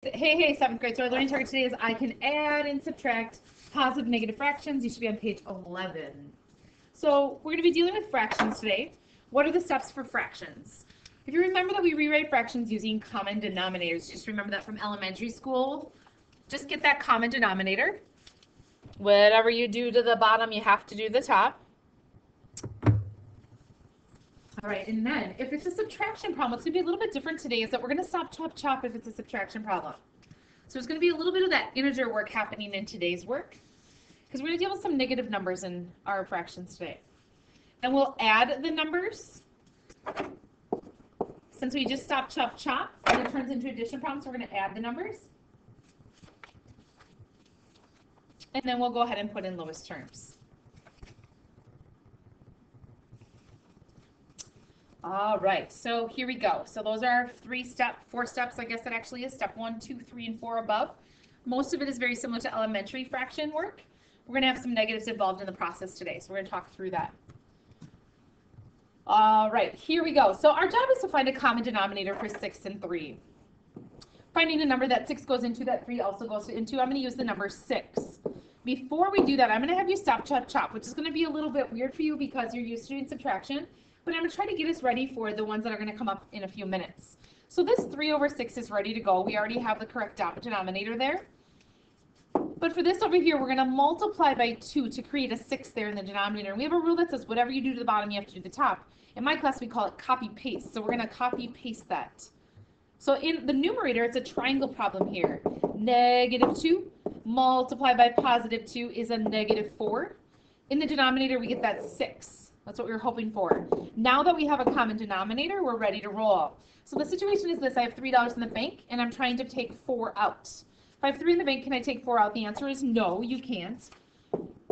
Hey, seventh grade. So our learning target today is I can add and subtract positive and negative fractions. You should be on page 11. So we're going to be dealing with fractions today. What are the steps for fractions? If you remember that we rewrite fractions using common denominators, just remember that from elementary school. Just get that common denominator. Whatever you do to the bottom, you have to do the top. All right, and then if it's a subtraction problem, what's going to be a little bit different today is that we're going to stop, chop if it's a subtraction problem. So there's going to be a little bit of that integer work happening in today's work because we're going to deal with some negative numbers in our fractions today. And we'll add the numbers. Since we just stopped, chop, and it turns into addition problems, we're going to add the numbers. And then we'll go ahead and put in lowest terms. All right, so here we go. So those are four steps, I guess that actually is step 1, 2, 3, and 4 above. Most of it is very similar to elementary fraction work. We're going to have some negatives involved in the process today, so we're going to talk through that. All right, here we go. So our job is to find a common denominator for 6 and 3. Finding a number that 6 goes into, that 3 also goes into, I'm going to use the number 6. Before we do that, I'm going to have you stop, chop, which is going to be a little bit weird for you because you're used to doing subtraction. But I'm going to try to get us ready for the ones that are going to come up in a few minutes. So this 3 over 6 is ready to go. We already have the correct denominator there. But for this over here, we're going to multiply by 2 to create a 6 there in the denominator. And we have a rule that says whatever you do to the bottom, you have to do the top. In my class, we call it copy-paste. So we're going to copy-paste that. So in the numerator, it's a triangle problem here. -2 multiplied by +2 is a -4. In the denominator, we get that 6. That's what we were hoping for. Now that we have a common denominator, we're ready to roll. So the situation is this. I have $3 in the bank, and I'm trying to take 4 out. If I have 3 in the bank, can I take 4 out? The answer is no, you can't.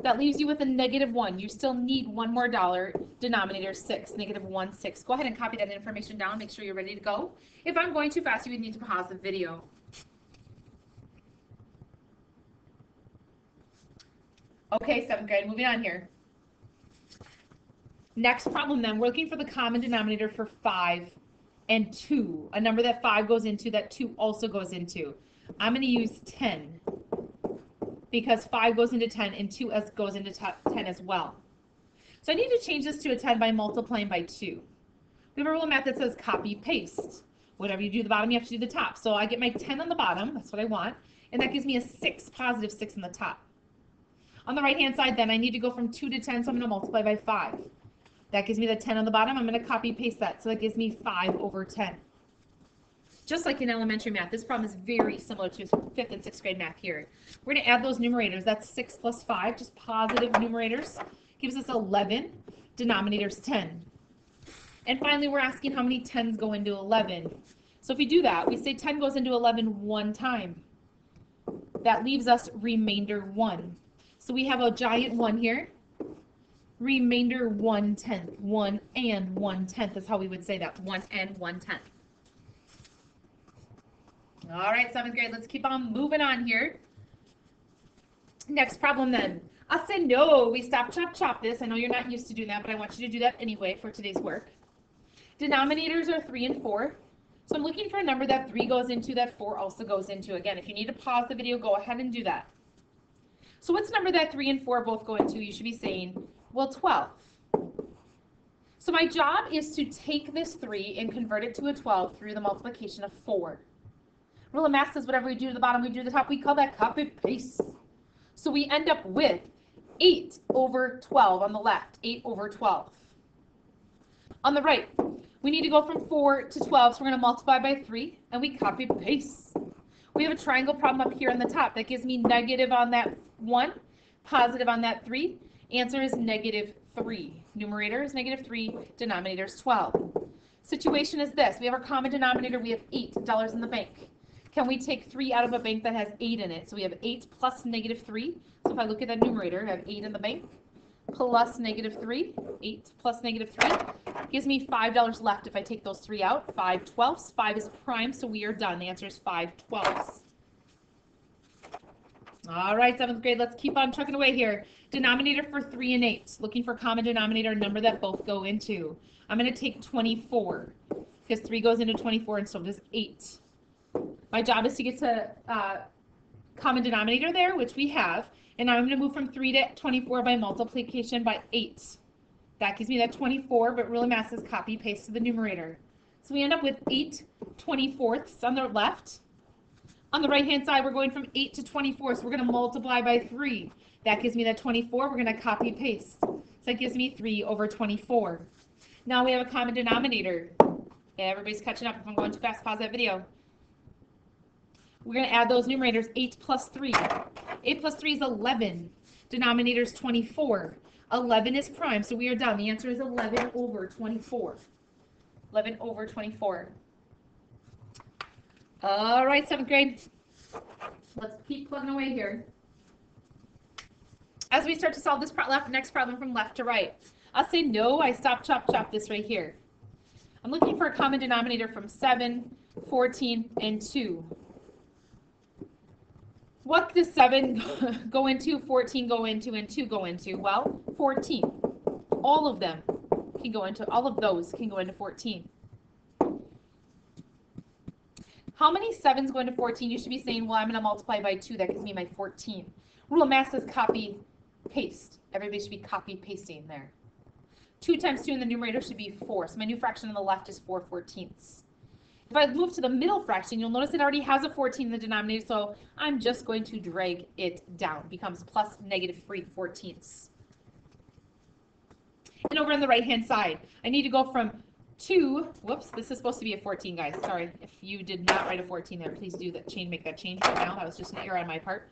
That leaves you with a -1. You still need one more dollar, denominator 6, -1, 6. Go ahead and copy that information down. Make sure you're ready to go. If I'm going too fast, you would need to pause the video. Okay, 7th grade, moving on here. Next problem then, we're looking for the common denominator for 5 and 2, a number that 5 goes into, that 2 also goes into. I'm going to use 10 because 5 goes into 10 and 2 goes into 10 as well. So I need to change this to a 10 by multiplying by 2. We have a rule of math that says copy paste. Whatever you do to the bottom, you have to do the top. So I get my 10 on the bottom, that's what I want, and that gives me a 6, positive 6 on the top. On the right hand side then, I need to go from 2 to 10, so I'm going to multiply by 5. That gives me the 10 on the bottom. I'm going to copy paste that. So that gives me 5 over 10. Just like in elementary math, this problem is very similar to 5th and 6th grade math here. We're going to add those numerators. That's 6 plus 5, just positive numerators. Gives us 11. Denominator's 10. And finally, we're asking how many 10s go into 11. So if we do that, we say 10 goes into 11 one time. That leaves us remainder 1. So we have a giant 1 here. Remainder 1/10. 1 and 1/10 is how we would say that. 1 and 1/10. All right, 7th grade, let's keep on moving on here. Next problem then. I said no, we stop, chop this. I know you're not used to doing that, but I want you to do that anyway for today's work. Denominators are 3 and 4. So I'm looking for a number that 3 goes into, that 4 also goes into. Again, if you need to pause the video, go ahead and do that. So what's the number that 3 and 4 both go into? You should be saying, well, 12. So my job is to take this 3 and convert it to a 12 through the multiplication of 4. Rule of math says whatever we do to the bottom, we do to the top. We call that copy paste. So we end up with 8 over 12 on the left, 8 over 12. On the right, we need to go from 4 to 12, so we're going to multiply by 3, and we copy paste. We have a triangle problem up here on the top. That gives me negative on that 1, positive on that 3. Answer is -3. Numerator is -3, denominator is 12. Situation is this. We have our common denominator. We have $8 in the bank. Can we take 3 out of a bank that has 8 in it? So we have 8 plus -3. So if I look at that numerator, I have 8 in the bank plus -3. 8 plus -3 gives me $5 left if I take those 3 out. 5/12. 5 is prime, so we are done. The answer is 5/12. All right, 7th grade, let's keep on trucking away here. Denominator for 3 and 8. Looking for common denominator, a number that both go into. I'm going to take 24 because 3 goes into 24 and so does 8. My job is to get to common denominator there, which we have. And now I'm going to move from 3 to 24 by multiplication by 8. That gives me that 24, but rule of math says copy, paste to the numerator. So we end up with 8 24ths on the left. On the right-hand side, we're going from 8 to 24, so we're going to multiply by 3. That gives me that 24. We're going to copy, paste. So that gives me 3 over 24. Now we have a common denominator. Everybody's catching up. If I'm going too fast, pause that video. We're going to add those numerators, 8 plus 3. 8 plus 3 is 11. Denominator is 24. 11 is prime, so we are done. The answer is 11 over 24. 11 over 24. All right, 7th grade. Let's keep plugging away here. As we start to solve this next problem from left to right, I'll say no, I stop, chop, chop this right here. I'm looking for a common denominator from 7, 14, and 2. What does 7 go into, 14 go into, and 2 go into? Well, 14. All of them can go into, all of those can go into 14. How many 7s go into 14? You should be saying, well, I'm going to multiply by 2. That gives me my 14. Rule of math says copy, paste. Everybody should be copy, pasting there. 2 times 2 in the numerator should be 4. So my new fraction on the left is 4/14. If I move to the middle fraction, you'll notice it already has a 14 in the denominator, so I'm just going to drag it down. It becomes plus negative 3/14. And over on the right-hand side, I need to go from 2, whoops, this is supposed to be a 14, guys. Sorry, if you did not write a 14 there, please do that change, make that change right now. That was just an error on my part.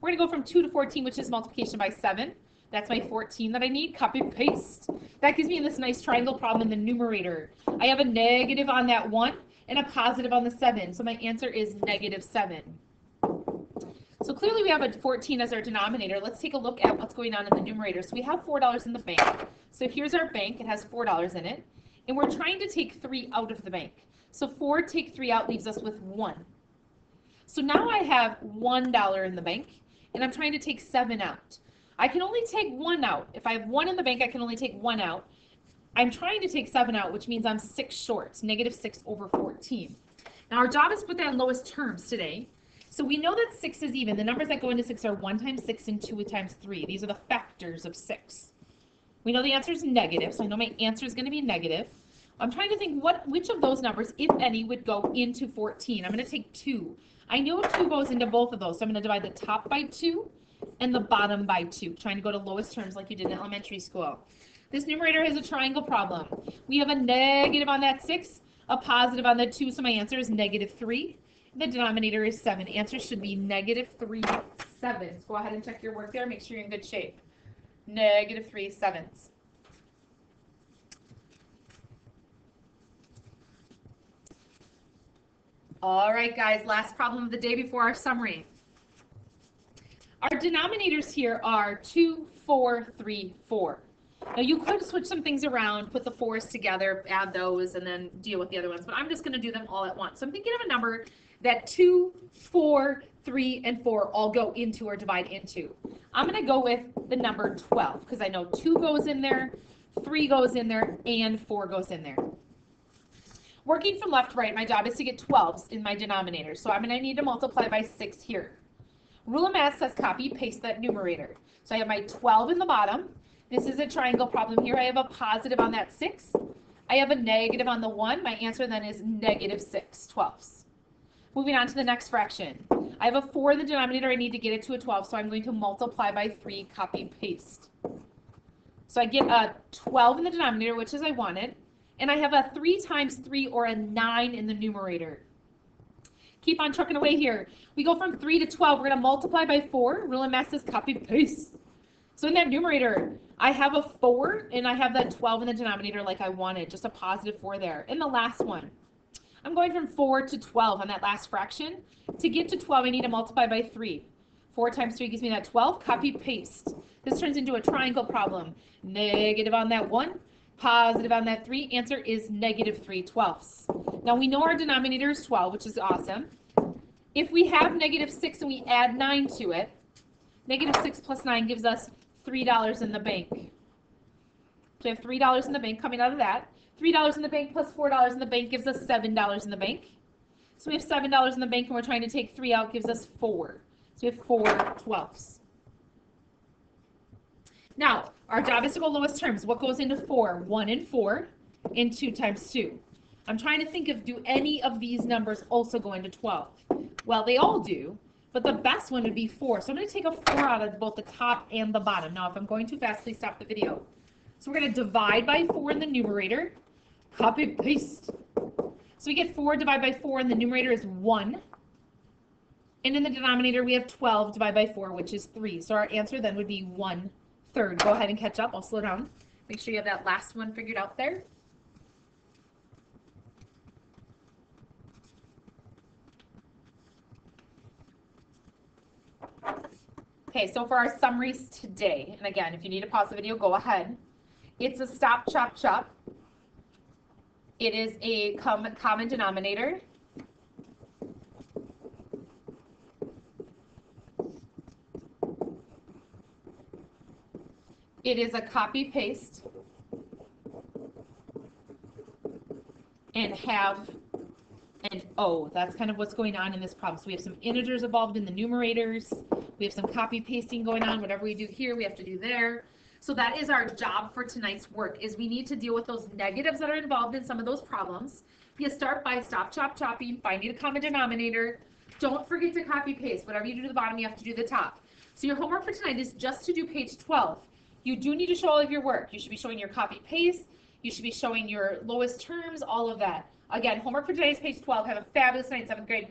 We're going to go from 2 to 14, which is multiplication by 7. That's my 14 that I need. Copy, paste. That gives me this nice triangle problem in the numerator. I have a negative on that 1 and a positive on the 7. So my answer is negative 7. So clearly we have a 14 as our denominator. Let's take a look at what's going on in the numerator. So we have $4 in the bank. So here's our bank. It has $4 in it. And we're trying to take 3 out of the bank. So 4 take 3 out leaves us with 1. So now I have $1 in the bank, and I'm trying to take 7 out. I can only take 1 out. If I have 1 in the bank, I can only take 1 out. I'm trying to take 7 out, which means I'm 6 short, negative 6 over 14. Now our job is to put that in lowest terms today. So we know that 6 is even. The numbers that go into 6 are 1 times 6 and 2 times 3. These are the factors of 6. We know the answer is negative, so I know my answer is going to be negative. I'm trying to think which of those numbers, if any, would go into 14. I'm going to take 2. I know 2 goes into both of those, so I'm going to divide the top by 2 and the bottom by 2, trying to go to lowest terms like you did in elementary school. This numerator has a triangle problem. We have a negative on that 6, a positive on the 2, so my answer is negative 3. The denominator is 7. Answer should be negative 3 7s. Go ahead and check your work there. Make sure you're in good shape. Negative 3 7s. All right, guys, last problem of the day before our summary. Our denominators here are 2, 4, 3, 4. Now you could switch some things around, put the 4s together, add those, and then deal with the other ones, but I'm just going to do them all at once. So I'm thinking of a number that 2, 4, 3, and 4 all go into or divide into. I'm going to go with the number 12 because I know 2 goes in there, 3 goes in there, and 4 goes in there. Working from left to right, my job is to get 12s in my denominator, so I'm going to need to multiply by 6 here. Rule of math says copy, paste that numerator. So I have my 12 in the bottom. This is a triangle problem here. I have a positive on that 6. I have a negative on the 1. My answer then is negative 6 12ths. Moving on to the next fraction. I have a 4 in the denominator. I need to get it to a 12, so I'm going to multiply by 3, copy, paste. So I get a 12 in the denominator, which is I wanted, and I have a 3 times 3 or a 9 in the numerator. Keep on trucking away here. We go from 3 to 12. We're going to multiply by 4. Rule of math says copy, paste. So in that numerator, I have a 4, and I have that 12 in the denominator like I wanted, just a positive 4 there. In the last one, I'm going from 4 to 12 on that last fraction. To get to 12, I need to multiply by 3. 4 times 3 gives me that 12. Copy, paste. This turns into a triangle problem. Negative on that 1, positive on that 3. Answer is negative 3 12ths. Now we know our denominator is 12, which is awesome. If we have negative 6 and we add 9 to it, negative 6 plus 9 gives us $3 in the bank. So we have $3 in the bank coming out of that. $3 in the bank plus $4 in the bank gives us $7 in the bank. So we have $7 in the bank and we're trying to take 3 out, gives us 4. So we have 4/12. Now, our job is to go lowest terms. What goes into 4? 1 and 4, and 2 times 2. I'm trying to think of, do any of these numbers also go into 12? Well, they all do, but the best one would be 4. So I'm going to take a 4 out of both the top and the bottom. Now, if I'm going too fast, please stop the video. So we're going to divide by 4 in the numerator, copy, paste. So we get 4 divided by 4 in the numerator is 1. And in the denominator, we have 12 divided by 4, which is 3. So our answer then would be 1/3. Go ahead and catch up. I'll slow down. Make sure you have that last one figured out there. Okay, so for our summaries today, and again, if you need to pause the video, go ahead. It's a stop, chop, chop. It is a common denominator. It is a copy, paste, and have an O. That's kind of what's going on in this problem. So we have some integers involved in the numerators. We have some copy pasting going on. Whatever we do here, we have to do there. So that is our job for tonight's work, is we need to deal with those negatives that are involved in some of those problems. You start by stop, chop, chopping, finding a common denominator. Don't forget to copy paste. Whatever you do to the bottom, you have to do the top. So your homework for tonight is just to do page 12. You do need to show all of your work. You should be showing your copy paste. You should be showing your lowest terms, all of that. Again, homework for today is page 12. Have a fabulous night, 7th grade.